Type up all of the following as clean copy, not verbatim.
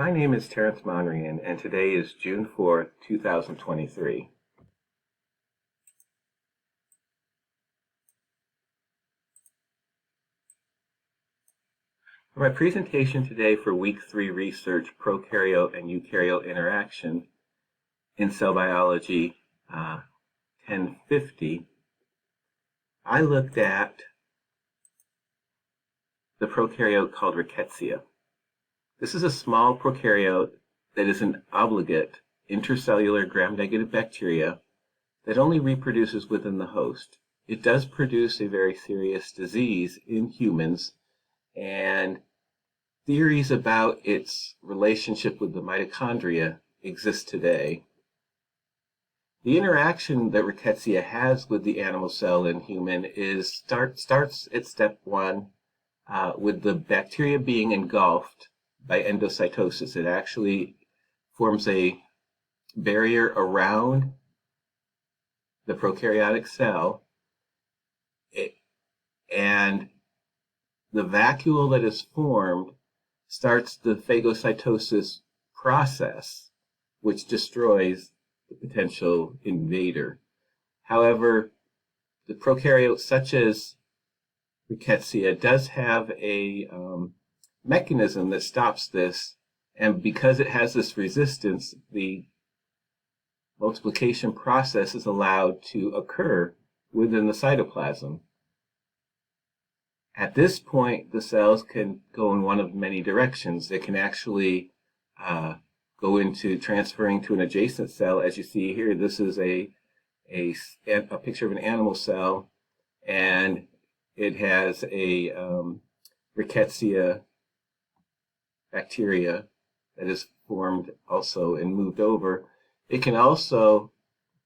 My name is Terrence Monrian, and today is June 4th, 2023. For my presentation today for Week 3 research, Prokaryote and Eukaryote interaction in Cell Biology 1050, I looked at the prokaryote called Rickettsia. This is a small prokaryote that is an obligate intercellular gram-negative bacteria that only reproduces within the host. It does produce a very serious disease in humans, and theories about its relationship with the mitochondria exist today. The interaction that Rickettsia has with the animal cell in human starts at step 1 with the bacteria being engulfed by endocytosis. It actually forms a barrier around the prokaryotic cell, and the vacuole that is formed starts the phagocytosis process, which destroys the potential invader. However, the prokaryote, such as Rickettsia, does have a mechanism that stops this, and because it has this resistance, the multiplication process is allowed to occur within the cytoplasm. At this point, the cells can go in one of many directions. They can actually go into transferring to an adjacent cell. As you see here, this is a picture of an animal cell, and it has a Rickettsia bacteria that is formed also and moved over. It can also,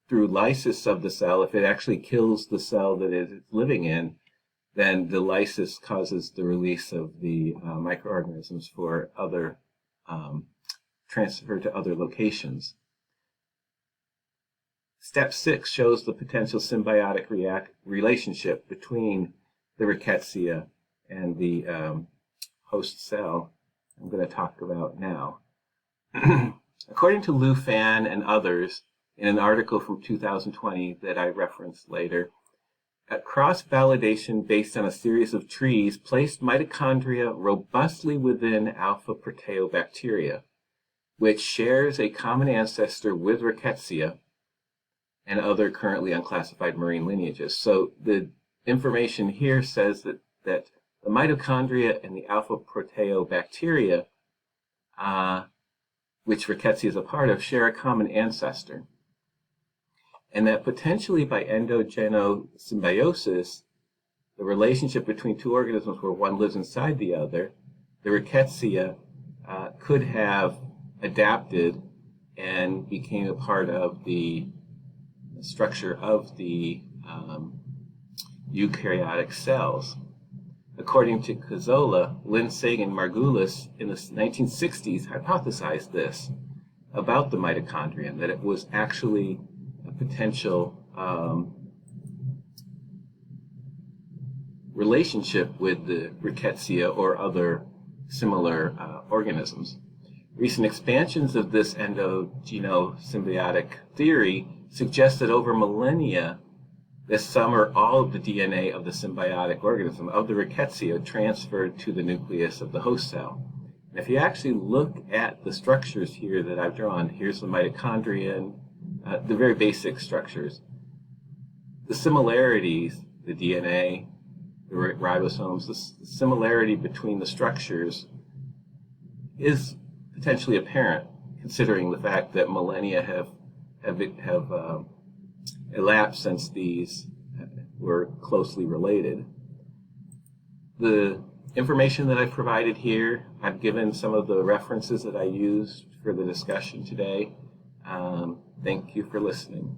through lysis of the cell, if it actually kills the cell that it is living in, then the lysis causes the release of the microorganisms for other transfer to other locations. Step 6 shows the potential symbiotic relationship between the Rickettsia and the host cell I'm going to talk about now. According to Lou Fan and others, in an article from 2020 that I referenced later, a cross-validation based on a series of trees placed mitochondria robustly within alpha proteobacteria, which shares a common ancestor with Rickettsia and other currently unclassified marine lineages. So the information here says that the mitochondria and the alpha proteobacteria, which Rickettsia is a part of, share a common ancestor. And that potentially by endogenosymbiosis, the relationship between two organisms where one lives inside the other, the Rickettsia could have adapted and became a part of the structure of the eukaryotic cells. According to Cazzola, Linsig, and Margulis in the 1960s hypothesized this about the mitochondrion, that it was actually a potential relationship with the Rickettsia or other similar organisms. Recent expansions of this endogenosymbiotic theory suggest that over millennia, that some or all of the DNA of the symbiotic organism, of the Rickettsia, transferred to the nucleus of the host cell. And if you actually look at the structures here that I've drawn, here's the mitochondrion, the very basic structures. The similarities, the DNA, the ribosomes, the similarity between the structures is potentially apparent, considering the fact that millennia have elapsed since these were closely related. The information that I've provided here, I've given some of the references that I used for the discussion today. Thank you for listening.